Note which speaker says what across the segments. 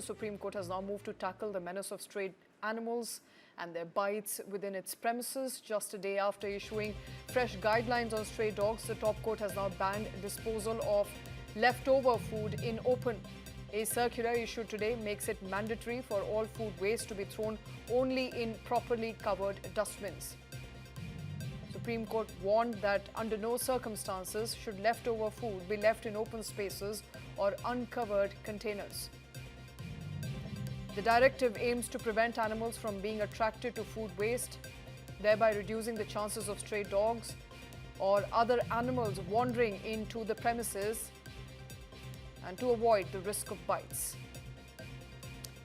Speaker 1: the Supreme Court has now moved to tackle the menace of stray animals and their bites within its premises. Just a day after issuing fresh guidelines on stray dogs, the top court has now banned disposal of leftover food in open. A circular issued today makes it mandatory for all food waste to be thrown only in properly covered dustbins. Supreme Court warned that under no circumstances should leftover food be left in open spaces or uncovered containers. The directive aims to prevent animals from being attracted to food waste, thereby reducing the chances of stray dogs or other animals wandering into the premises and to avoid the risk of bites.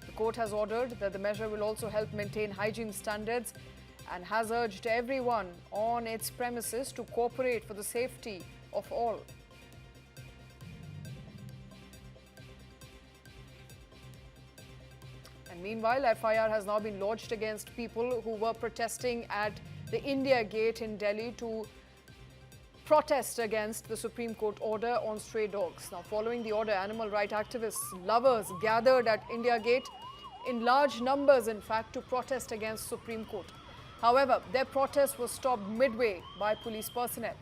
Speaker 1: The court has ordered that the measure will also help maintain hygiene standards and has urged everyone on its premises to cooperate for the safety of all. And meanwhile, FIR has now been lodged against people who were protesting at the India Gate in Delhi to protest against the Supreme Court order on stray dogs. Now, following the order, animal rights activists, lovers gathered at India Gate in large numbers, in fact, to protest against Supreme Court. However, their protest was stopped midway by police personnel.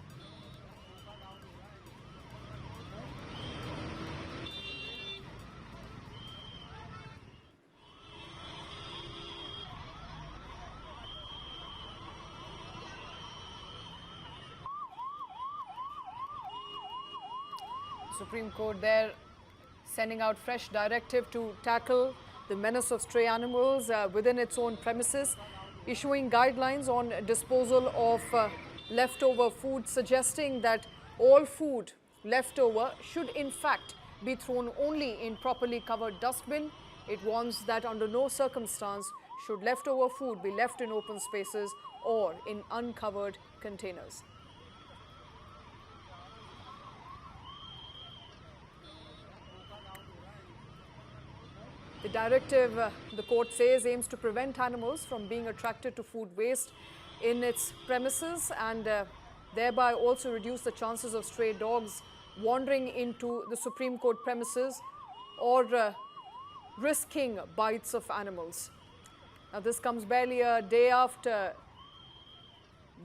Speaker 1: Supreme Court there sending out fresh directive to tackle the menace of stray animals within its own premises, issuing guidelines on disposal of leftover food, suggesting that all food leftover should in fact be thrown only in properly covered dustbin. It warns that under no circumstance should leftover food be left in open spaces or in uncovered containers. The directive, the court says, aims to prevent animals from being attracted to food waste in its premises and thereby also reduce the chances of stray dogs wandering into the Supreme Court premises or risking bites of animals. Now, this comes barely a day after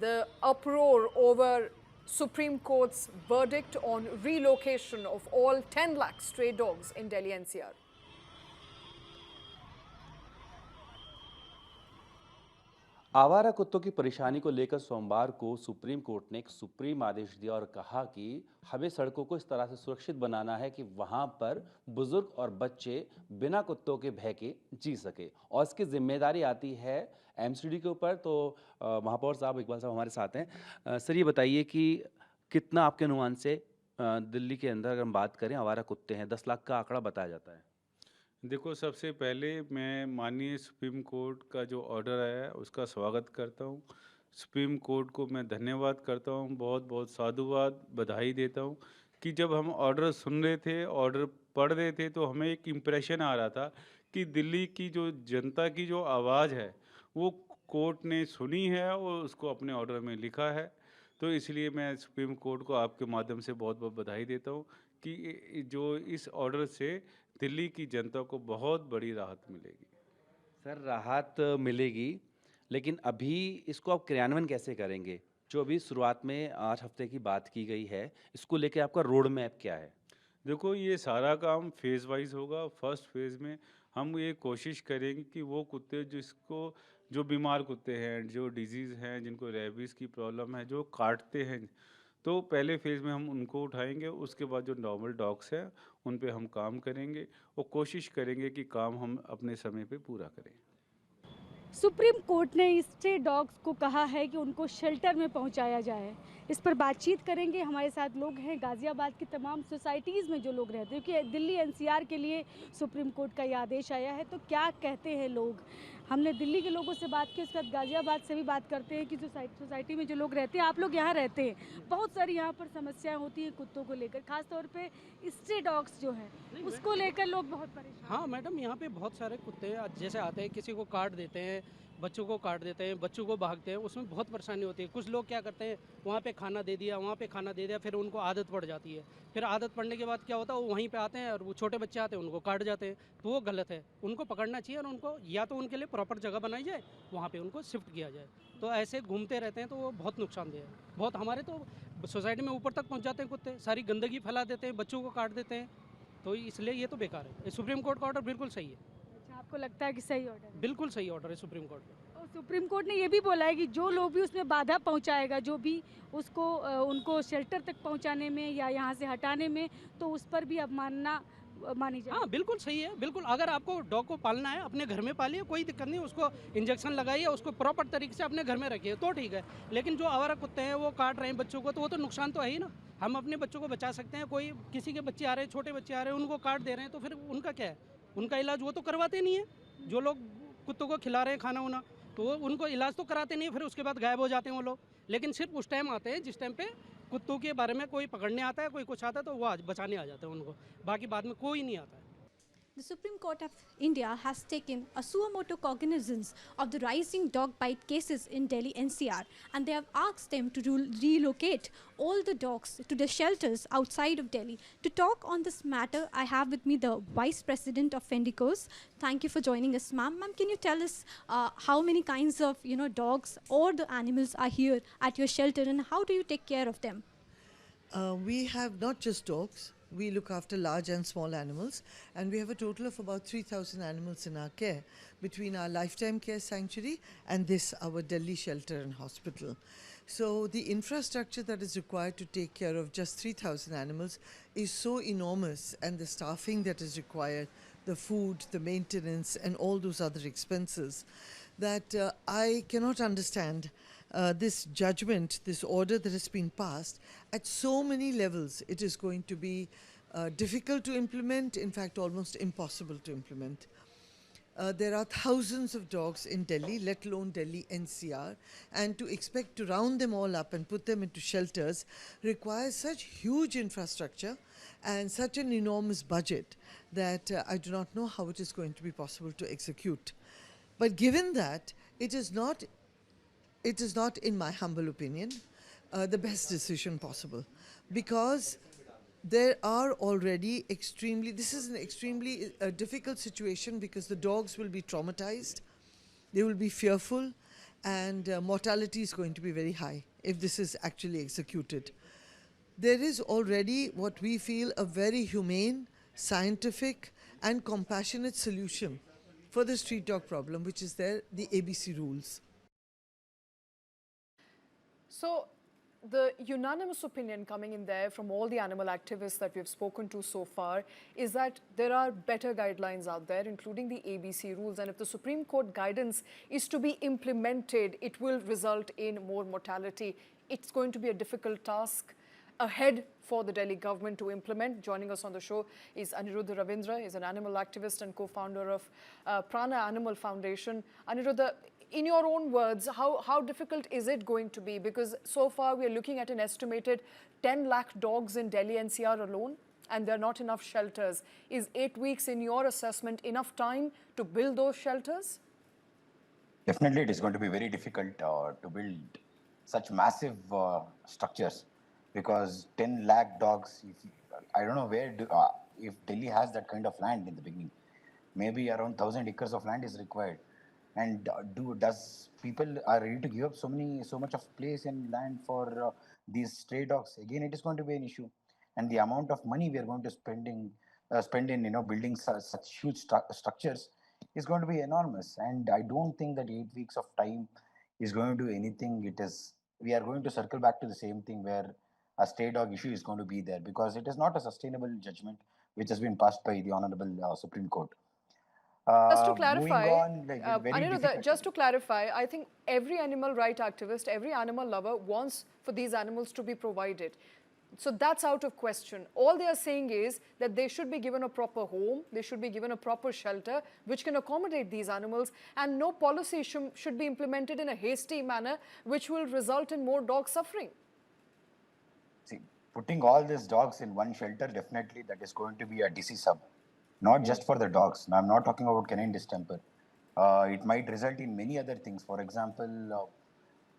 Speaker 1: the uproar over Supreme Court's verdict on relocation of all 10 lakh stray dogs in Delhi NCR.
Speaker 2: आवारा कुत्तों की परेशानी को लेकर सोमवार को supreme court ने एक सुप्रीम आदेश दिया और कहा कि हमें सड़कों को इस तरह से सुरक्षित बनाना है कि वहां पर बुजुर्ग और बच्चे बिना कुत्तों के भय के जी सके और इसकी जिम्मेदारी आती है एमसीडी के ऊपर। तो महापौर साहब इकबाल साहब हमारे साथ हैं। सर, ये बताइए कि कितना आपके अनुमान से दिल्ली के अंदर अगर हम बात करें आवारा कुत्ते हैं, 10 लाख का आंकड़ा बताया जाता है।
Speaker 3: देखो, सबसे पहले मैं माननीय सुप्रीम कोर्ट का जो ऑर्डर आया है उसका स्वागत करता हूँ। सुप्रीम कोर्ट को मैं धन्यवाद करता हूँ, बहुत बहुत साधुवाद, बधाई देता हूँ कि जब हम ऑर्डर सुन रहे थे, ऑर्डर पढ़ रहे थे, तो हमें एक इम्प्रेशन आ रहा था कि दिल्ली की जो जनता की जो आवाज़ है वो कोर्ट ने सुनी है और उसको अपने ऑर्डर में लिखा है। तो इसलिए मैं सुप्रीम कोर्ट को आपके माध्यम से बहुत बहुत बधाई देता हूँ कि जो इस ऑर्डर से दिल्ली की जनता को बहुत बड़ी राहत मिलेगी।
Speaker 2: सर, राहत मिलेगी, लेकिन अभी इसको आप क्रियान्वयन कैसे करेंगे? जो अभी शुरुआत में 8 हफ्ते की बात की गई है, इसको लेके आपका रोड मैप क्या है?
Speaker 3: देखो, ये सारा काम फेज़ वाइज होगा। फर्स्ट फेज़ में हम ये कोशिश करेंगे कि वो कुत्ते जो बीमार कुत्ते हैं, जो डिजीज़ हैं, जिनको रेबीज़ की प्रॉब्लम है, जो काटते हैं, तो पहले फेज़ में हम उनको उठाएंगे। उसके बाद जो नॉर्मल डॉग्स हैं उन पे हम काम करेंगे और कोशिश करेंगे कि काम हम अपने समय पे पूरा करें।
Speaker 4: सुप्रीम कोर्ट ने स्ट्रे डॉग्स को कहा है कि उनको शेल्टर में पहुंचाया जाए। इस पर बातचीत करेंगे। हमारे साथ लोग हैं गाज़ियाबाद की तमाम सोसाइटीज़ में जो लोग रहते हैं, क्योंकि दिल्ली एनसीआर के लिए सुप्रीम कोर्ट का ये आदेश आया है। तो क्या कहते हैं लोग? हमने दिल्ली के लोगों से बात की, उसके बाद गाज़ियाबाद से भी बात करते हैं कि जो सोसाइटी में जो लोग रहते हैं, आप लोग यहाँ रहते हैं, बहुत सारी यहाँ पर समस्याएं होती हैं कुत्तों को लेकर, खासतौर पे स्ट्रे डॉग्स जो हैं उसको लेकर लोग बहुत परेशान।
Speaker 5: हाँ मैडम, यहाँ पे बहुत सारे कुत्ते जैसे आते हैं, किसी को काट देते हैं हैं, बच्चों को काट देते हैं, बच्चों को भागते हैं, उसमें बहुत परेशानी होती है। कुछ लोग क्या करते हैं, वहाँ पे खाना दे दिया, वहाँ पे खाना दे दिया, फिर उनको आदत पड़ जाती है। फिर आदत पड़ने के बाद क्या होता है, वो वहीं पे आते हैं और वो छोटे बच्चे आते हैं, उनको काट जाते हैं। तो वो गलत है, उनको पकड़ना चाहिए और उनको या तो उनके लिए प्रॉपर जगह बनाई जाए, वहाँ पे उनको शिफ्ट किया जाए। तो ऐसे घूमते रहते हैं तो वो बहुत नुकसानदेह है। बहुत हमारे तो सोसाइटी में ऊपर तक पहुँच जाते हैं कुत्ते, सारी गंदगी फैला देते हैं, बच्चों को काट देते हैं। तो इसलिए ये तो बेकार है। ये सुप्रीम कोर्ट का ऑर्डर बिल्कुल सही है,
Speaker 4: अच्छा, आपको लगता है कि सही ऑर्डर है?
Speaker 5: बिल्कुल सही ऑर्डर है सुप्रीम कोर्ट का।
Speaker 4: और सुप्रीम कोर्ट ने ये भी बोला है कि जो लोग भी उसमें बाधा पहुंचाएगा, जो भी उसको उनको शेल्टर तक पहुंचाने में या यहाँ से हटाने में, तो उस पर भी अवमानना मानी जाए।
Speaker 5: हाँ, बिल्कुल सही है, बिल्कुल। अगर आपको डॉग को पालना है, अपने घर में पालिए, कोई दिक्कत नहीं, उसको इंजेक्शन लगाइए, उसको प्रॉपर तरीके से अपने घर में रखिए, तो ठीक है। लेकिन जो आवारा कुत्ते हैं, वो काट रहे हैं बच्चों को, तो वो तो नुकसान तो है ही ना। हम अपने बच्चों को बचा सकते हैं, कोई किसी के बच्चे आ रहे हैं, छोटे बच्चे आ रहे हैं, उनको काट दे रहे हैं, तो फिर उनका क्या है? उनका इलाज वो तो करवाते नहीं है। जो लोग कुत्तों को खिला रहे हैं खाना-वाना, तो वो उनको इलाज तो कराते नहीं, फिर उसके बाद गायब हो जाते हैं वो लोग। लेकिन सिर्फ उस टाइम आते हैं जिस टाइम पे कुत्तों के बारे में कोई पकड़ने आता है, कोई कुछ आता है, तो वो बचाने आ जाते हैं उनको। बाकी बाद में कोई नहीं आता है।
Speaker 6: The Supreme Court of India has taken a suo motu cognizance of the rising dog bite cases in Delhi NCR, and they have asked them to relocate all the dogs to the shelters outside of Delhi. To talk on this matter, I have with me the Vice President of Fendicos. Thank you for joining us, ma'am. Ma'am, can you tell us how many kinds of dogs or the animals are here at your shelter, and how do you take care of them?
Speaker 7: We have not just dogs. We look after large and small animals, and we have a total of about 3,000 animals in our care between our lifetime care sanctuary and this, our Delhi shelter and hospital. So the infrastructure that is required to take care of just 3,000 animals is so enormous, and the staffing that is required, the food, the maintenance, and all those other expenses, that I cannot understand this judgment, this order that has been passed at so many levels. It is going to be difficult to implement, in fact almost impossible to implement. There are thousands of dogs in Delhi, let alone Delhi NCR, and to expect to round them all up and put them into shelters requires such huge infrastructure and such an enormous budget that I do not know how it is going to be possible to execute. But given that, it is not, in my humble opinion, the best decision possible, because there are already this is an extremely difficult situation, because the dogs will be traumatized, they will be fearful, and mortality is going to be very high if this is actually executed. There is already what we feel a very humane, scientific, and compassionate solution for the street dog problem, which is the ABC rules.
Speaker 1: So, the unanimous opinion coming in there from all the animal activists that we've spoken to so far is that there are better guidelines out there, including the ABC rules. And if the Supreme Court guidance is to be implemented, it will result in more mortality. It's going to be a difficult task ahead for the Delhi government to implement. Joining us on the show is Aniruddha Ravindra. He's an animal activist and co-founder of Prana Animal Foundation. Aniruddha, in your own words, how difficult is it going to be? Because so far we are looking at an estimated 10 lakh dogs in Delhi NCR alone, and there are not enough shelters. Is 8 weeks, in your assessment, enough time to build those shelters?
Speaker 8: Definitely, it is going to be very difficult to build such massive structures, because 10 lakh dogs, I don't know if Delhi has that kind of land in the beginning. Maybe around 1,000 acres of land is required. And does people are ready to give up so much of place and land for these stray dogs? Again, it is going to be an issue, and the amount of money we are going to spend in building such huge structures is going to be enormous. And I don't think that 8 weeks of time is going to do anything. We are going to circle back to the same thing, where a stray dog issue is going to be there, because it is not a sustainable judgment which has been passed by the Honorable Supreme Court.
Speaker 1: Just to
Speaker 8: Moving
Speaker 1: clarify,
Speaker 8: on, very
Speaker 1: Aniruddha,
Speaker 8: difficult.
Speaker 1: just to clarify, I think every animal right activist, every animal lover wants for these animals to be provided. So that's out of question. All they are saying is that they should be given a proper home, they should be given a proper shelter which can accommodate these animals, and no policy should be implemented in a hasty manner which will result in more dog suffering.
Speaker 8: See, putting all these dogs in one shelter, definitely that is going to be a disease hub, not just for the dogs. Now, I'm not talking about canine distemper. It might result in many other things. For example,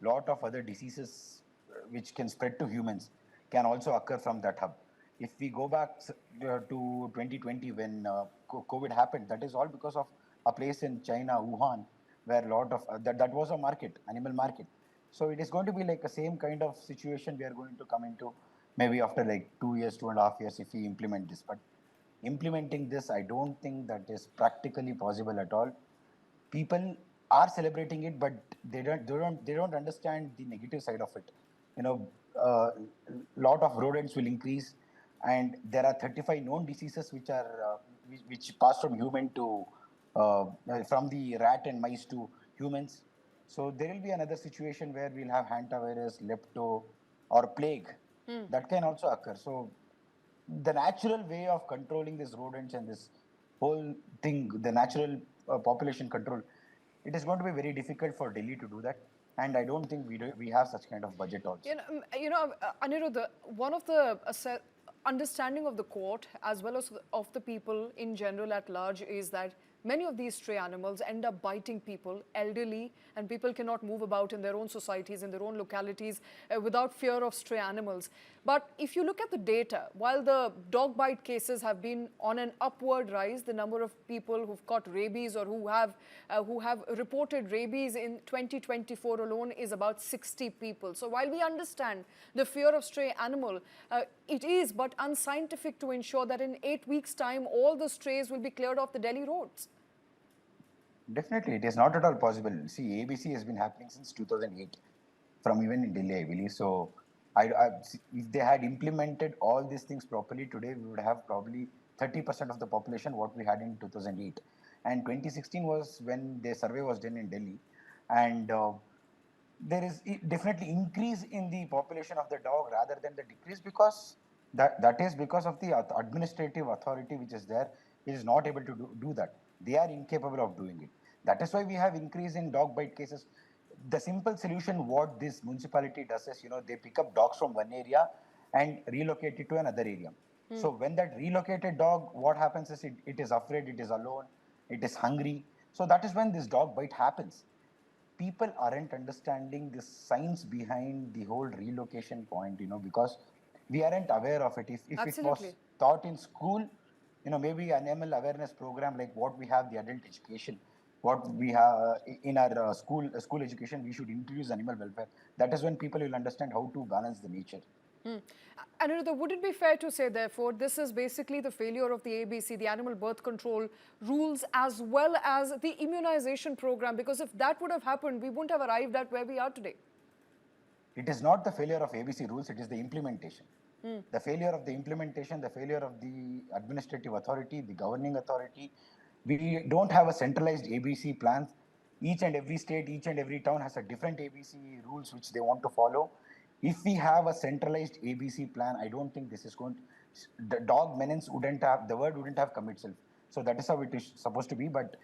Speaker 8: lot of other diseases which can spread to humans can also occur from that hub. If we go back to 2020 when COVID happened, that is all because of a place in China, Wuhan, where a lot of that was a market, animal market. So it is going to be like a same kind of situation we are going to come into maybe after like 2 years, 2.5 years if we implement this. But implementing this, I don't think that is practically possible at all. People are celebrating it, but they don't understand the negative side of it. You know, lot of rodents will increase, and there are 35 known diseases which are which pass from human to from the rat and mice to humans. So there will be another situation where we'll have hantavirus, lepto, or plague. That can also occur. So the natural way of controlling these rodents and this whole thing, the natural population control, it is going to be very difficult for Delhi to do that. And I don't think we have such kind of budget also.
Speaker 1: Aniruddha, one of the understanding of the court as well as of the people in general at large is that many of these stray animals end up biting people, elderly, and people cannot move about in their own societies, in their own localities without fear of stray animals. But if you look at the data, while the dog bite cases have been on an upward rise, the number of people who've got rabies or who have reported rabies in 2024 alone is about 60 people. So while we understand the fear of stray animal, it is but unscientific to ensure that in 8 weeks' time, all the strays will be cleared off the Delhi roads.
Speaker 8: Definitely, it is not at all possible. See, ABC has been happening since 2008, from even in Delhi, I believe. So, if they had implemented all these things properly today, we would have probably 30% of the population what we had in 2008. And 2016 was when the survey was done in Delhi, and there is definitely increase in the population of the dog rather than the decrease, because that is because of the administrative authority which is there. It is not able to do that. They are incapable of doing it. That is why we have increase in dog bite cases. The simple solution what this municipality does is, they pick up dogs from one area and relocate it to another area. So when that relocated dog, what happens is it is afraid, it is alone, it is hungry. So that is when this dog bite happens. People aren't understanding the science behind the whole relocation point, because we aren't aware of it. If it was taught in school, maybe an animal awareness program like what we have the adult education, what we have in our school education, we should introduce animal welfare. That is when people will understand how to balance the nature.
Speaker 1: Aniruddha, would it be fair to say, therefore, this is basically the failure of the ABC, the animal birth control rules, as well as the immunization program? Because if that would have happened, we wouldn't have arrived at where we are today.
Speaker 8: It is not the failure of ABC rules, it is the implementation. The failure of the implementation, the failure of the administrative authority, the governing authority. We don't have a centralized ABC plan. Each and every state, each and every town has a different ABC rules which they want to follow. If we have a centralized ABC plan, I don't think this is going to, the dog menace wouldn't have, the word wouldn't have come itself. So that is how it is supposed to be, but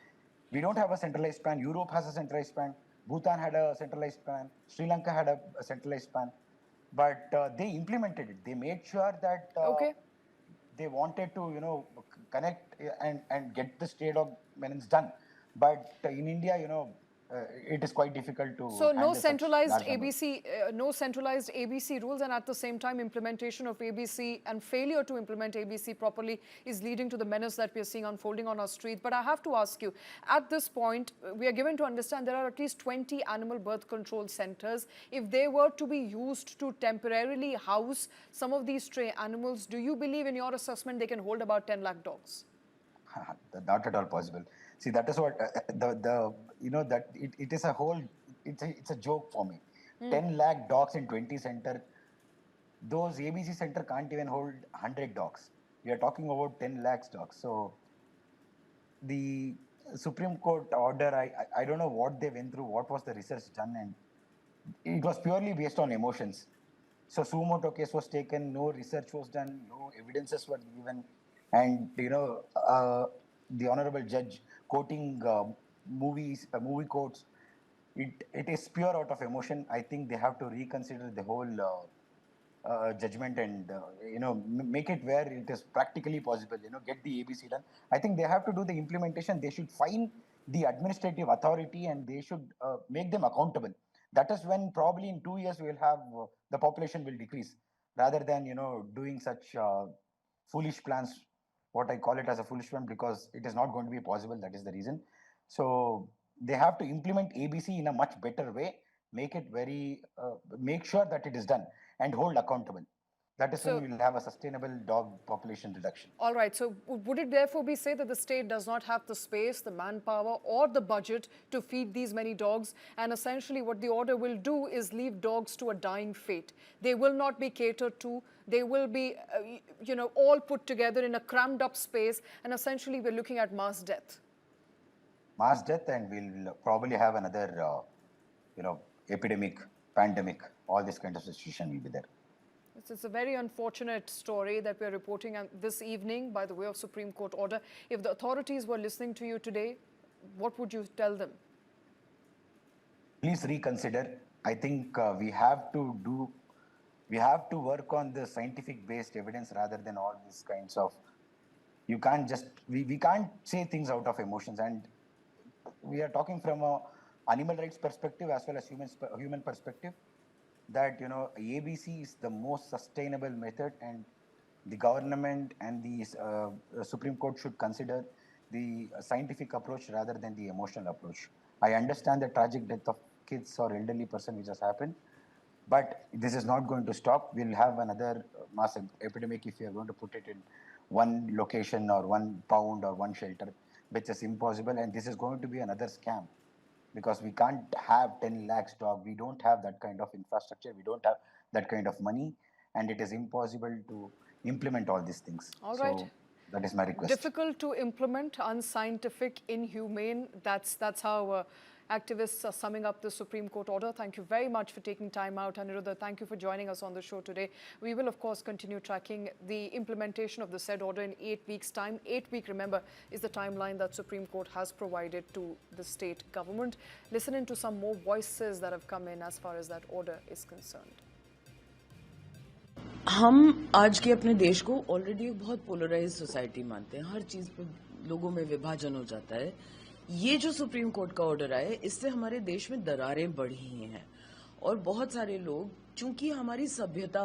Speaker 8: we don't have a centralized plan. Europe has a centralized plan. Bhutan had a centralized plan. Sri Lanka had a centralized plan. But they implemented it. They made sure that they wanted to, connect and get the stray dog menace done. But in India, it is quite difficult to.
Speaker 1: So no centralized ABC, no centralized ABC rules, and at the same time, implementation of ABC and failure to implement ABC properly is leading to the menace that we are seeing unfolding on our streets. But I have to ask you, at this point, we are given to understand there are at least 20 animal birth control centers. If they were to be used to temporarily house some of these stray animals, do you believe, in your assessment, they can hold about 10 lakh dogs?
Speaker 8: Not at all possible. See, that is what that it is a whole. It's a joke for me. 10 lakh dogs in 20 center. Those ABC center can't even hold 100 dogs. We are talking about 10 lakhs dogs. So the Supreme Court order, I don't know what they went through. What was the research done, and it was purely based on emotions. So suo motu case was taken. No research was done. No evidences were given. And the honorable judge quoting movie quotes, it is pure out of emotion. I think they have to reconsider the whole judgment and make it where it is practically possible. Get the ABC done. I think they have to do the implementation. They should fine the administrative authority and they should make them accountable. That is when probably in 2 years we will have the population will decrease, rather than doing such foolish plans. What I call it as a foolish one, because it is not going to be possible. That is the reason. So they have to implement ABC in a much better way, make it very make sure that it is done and hold accountable. That is when
Speaker 1: So-
Speaker 8: we will have a sustainable dog population reduction.
Speaker 1: All right. So would it therefore be said that the state does not have the space, the manpower, or the budget to feed these many dogs? And essentially, what the order will do is leave dogs to a dying fate. They will not be catered to. They will be, all put together in a crammed up space. And essentially, we're looking at mass death.
Speaker 8: Mass death, and we'll probably have another, epidemic, pandemic. All this kind of situation will be there.
Speaker 1: It's a very unfortunate story that we're reporting this evening by the way of Supreme Court order. If the authorities were listening to you today, what would you tell them?
Speaker 8: Please reconsider. I think we have to work on the scientific based evidence rather than all these kinds of, you can't just, we can't say things out of emotions. And we are talking from a animal rights perspective as well as human perspective, that ABC is the most sustainable method, and the government and the Supreme Court should consider the scientific approach rather than the emotional approach. I understand the tragic death of kids or elderly person which has happened, but this is not going to stop. We'll have another mass epidemic if we are going to put it in one location or one pound or one shelter, which is impossible. And this is going to be another scam, because we can't have 10 lakhs dog. We don't have that kind of infrastructure. We don't have that kind of money. And it is impossible to implement all these things.
Speaker 1: All right.
Speaker 8: So that is my request.
Speaker 1: Difficult to implement, unscientific, inhumane. That's how activists are summing up the Supreme Court order. Thank you very much for taking time out. Aniruddha, thank you for joining us on the show today. We will, of course, continue tracking the implementation of the said order in 8 weeks' time. 8 weeks, remember, is the timeline that Supreme Court has provided to the state government. Listen into some more voices that have come in as far as that order is concerned.
Speaker 9: हम आज के अपने देश को already एक बहुत polarise society मानते हैं. हर चीज पे लोगों में विभाजन हो जाता है. ये जो सुप्रीम कोर्ट का ऑर्डर आया है, इससे हमारे देश में दरारें बढ़ी हैं और बहुत सारे लोग, चूंकि हमारी सभ्यता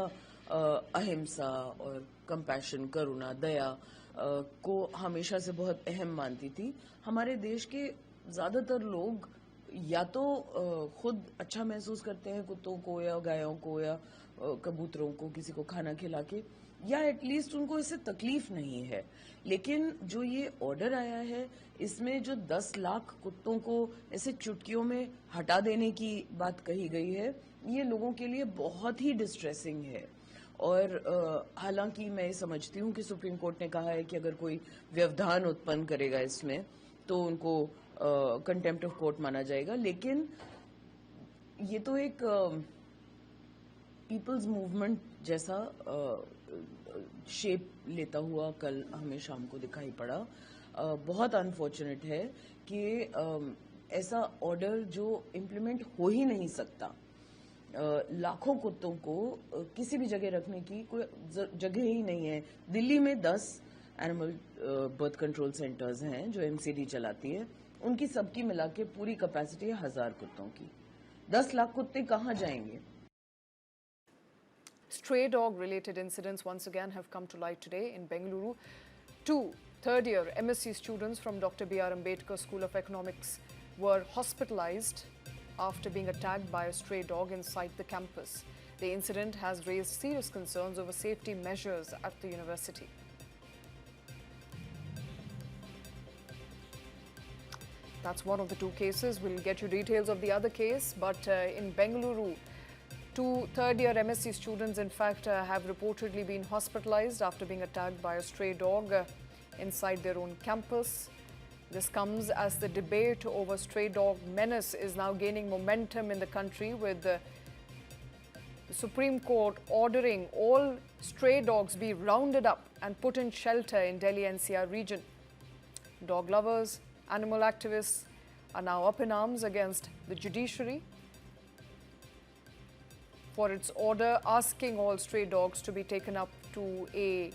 Speaker 9: अहिंसा और कंपैशन, करुणा, दया को हमेशा से बहुत अहम मानती थी, हमारे देश के ज्यादातर लोग या तो खुद अच्छा महसूस करते हैं कुत्तों को या गायों को या कबूतरों को किसी को खाना खिला के, या एटलीस्ट उनको इससे तकलीफ नहीं है. लेकिन जो ये ऑर्डर आया है, इसमें जो 10 लाख कुत्तों को ऐसे चुटकियों में हटा देने की बात कही गई है, ये लोगों के लिए बहुत ही डिस्ट्रेसिंग है. और हालांकि मैं समझती हूँ कि सुप्रीम कोर्ट ने कहा है कि अगर कोई व्यवधान उत्पन्न करेगा इसमें तो उनको कंटेम्प्ट ऑफ कोर्ट माना जाएगा. लेकिन ये तो एक पीपल्स मूवमेंट जैसा शेप लेता हुआ कल हमें शाम को दिखाई पड़ा. बहुत अनफॉर्चुनेट है कि ऐसा ऑर्डर जो इम्प्लीमेंट हो ही नहीं सकता, लाखों कुत्तों को किसी भी जगह रखने की कोई जगह ही नहीं है. दिल्ली में 10 एनिमल बर्थ कंट्रोल सेंटर्स हैं जो एमसीडी चलाती है, उनकी सबकी मिला के पूरी कैपेसिटी है 1000 कुत्तों की. 10 लाख कुत्ते कहाँ जाएंगे?
Speaker 1: Stray dog-related incidents once again have come to light today in Bengaluru. 2 third-year MSc students from Dr. Bihar Ambedkar School of Economics were hospitalized after being attacked by a stray dog inside the campus. The incident has raised serious concerns over safety measures at the university. That's one of the 2 cases. We'll get you details of the other case. But in Bengaluru, 2 third-year MSc students, in fact, have reportedly been hospitalized after being attacked by a stray dog inside their own campus. This comes as the debate over stray dog menace is now gaining momentum in the country, with the Supreme Court ordering all stray dogs be rounded up and put in shelter in Delhi NCR region. Dog lovers, animal activists are now up in arms against the judiciary for its order asking all stray dogs to be taken up to a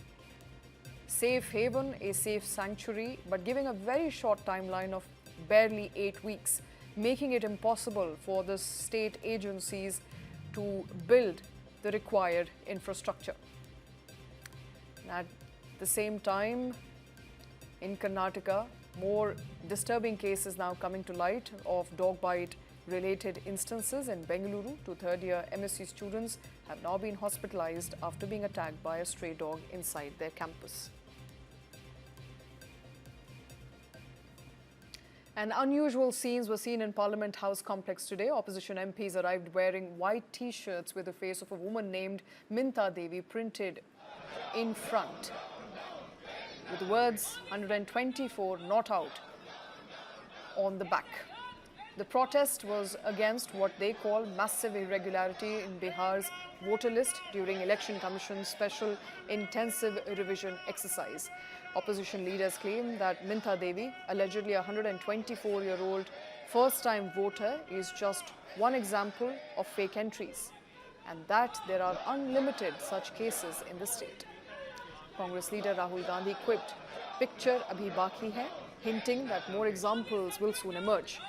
Speaker 1: safe haven, a safe sanctuary, but giving a very short timeline of barely 8 weeks, making it impossible for the state agencies to build the required infrastructure. At the same time, in Karnataka, more disturbing cases now coming to light of dog bite related instances. In Bengaluru, 2 third-year MSc students have now been hospitalized after being attacked by a stray dog inside their campus. And unusual scenes were seen in Parliament House complex today. Opposition MPs arrived wearing white t-shirts with the face of a woman named Minta Devi printed in front, with the words 124 not out on the back. The protest was against what they call massive irregularity in Bihar's voter list during Election Commission's special intensive revision exercise. Opposition leaders claim that Minta Devi, allegedly a 124-year-old first-time voter, is just one example of fake entries, and that there are unlimited such cases in the state. Congress leader Rahul Gandhi quipped, "Picture abhi baki hai," hinting that more examples will soon emerge.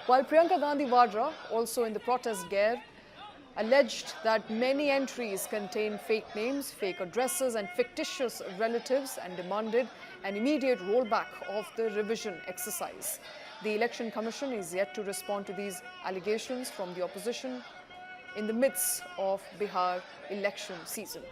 Speaker 1: While Priyanka Gandhi Vadra, also in the protest gear, alleged that many entries contain fake names, fake addresses and fictitious relatives, and demanded an immediate rollback of the revision exercise. The Election Commission is yet to respond to these allegations from the opposition in the midst of Bihar election season.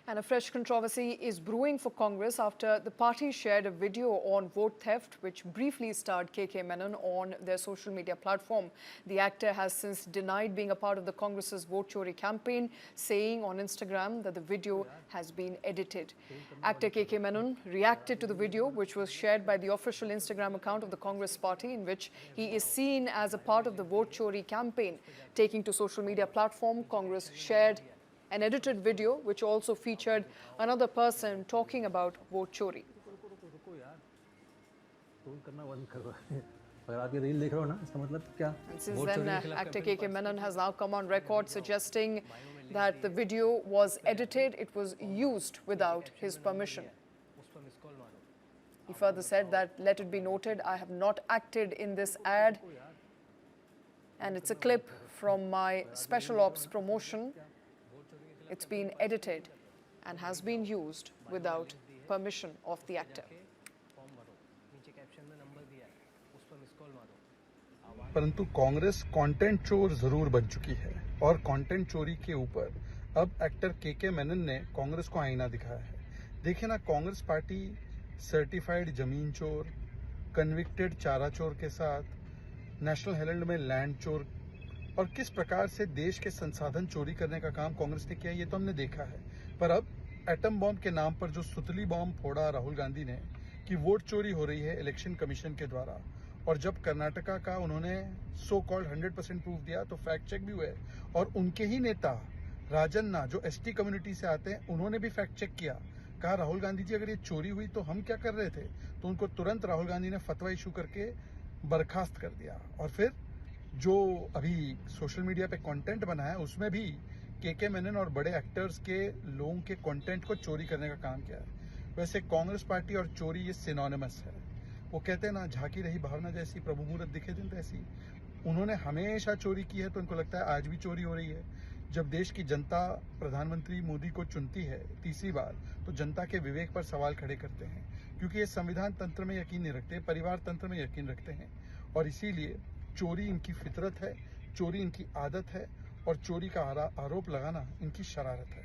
Speaker 1: And a fresh controversy is brewing for Congress after the party shared a video on vote theft which briefly starred KK Menon on their social media platform. The actor has since denied being a part of the Congress's vote chori campaign, saying on Instagram that the video has been edited. Actor KK Menon reacted to the video, which was shared by the official Instagram account of the Congress party, in which he is seen as a part of the vote chori campaign. Taking to social media platform, Congress shared an edited video which also featured another person talking about vote chori. And since then, actor KK Menon has now come on record suggesting that the video was edited, it was used without his permission. He further said that, "Let it be noted, I have not acted in this ad, and it's a clip from my special ops promotion. It's been edited and has been used without permission of the actor."
Speaker 10: परंतु Congress content चोर जरूर बन चुकी है और content चोरी के ऊपर अब एक्टर केके मेनन ने कांग्रेस को आईना दिखाया है। देखिए ना, कांग्रेस पार्टी सर्टिफाइड जमीन चोर, कन्विक्टेड चारा चोर के साथ नेशनल हेराल्ड में लैंड चोर और किस प्रकार से देश के संसाधन चोरी करने का काम कांग्रेस ने किया, ये तो हमने देखा है। पर अब एटम बॉम्ब के नाम पर जो सुतली बॉम्ब फोड़ा राहुल गांधी ने कि वोट चोरी हो रही है इलेक्शन कमीशन के द्वारा, और जब कर्नाटका का उन्होंने सो कॉल्ड 100% प्रूफ दिया तो फैक्ट चेक भी हुए, और उनके ही नेता राजन्ना जो एसटी कम्युनिटी से आते हैं, उन्होंने भी फैक्ट चेक किया। कहा, राहुल गांधी जी अगर ये चोरी हुई तो हम क्या कर रहे थे? तो उनको तुरंत राहुल गांधी ने फतवा इशू करके बर्खास्त कर दिया। और फिर जो अभी सोशल मीडिया पे कंटेंट बना है उसमें भी केके मेनन और बड़े एक्टर्स के लोगों के कंटेंट को चोरी करने का काम किया है। वैसे कांग्रेस पार्टी और चोरी ये सिनोनिमस है। वो कहते हैं ना, झांकी रही भावना जैसी प्रभु मूरत दिखे दिन तैसी। उन्होंने हमेशा चोरी की है तो उनको लगता है आज भी चोरी हो रही है। जब देश की जनता प्रधानमंत्री मोदी को चुनती है तीसरी बार, तो जनता के विवेक पर सवाल खड़े करते हैं, क्योंकि ये संविधान तंत्र में यकीन नहीं रखते, परिवार तंत्र में यकीन रखते हैं, और इसीलिए चोरी इनकी फितरत है, चोरी इनकी आदत है, और चोरी का आरोप लगाना इनकी शरारत है।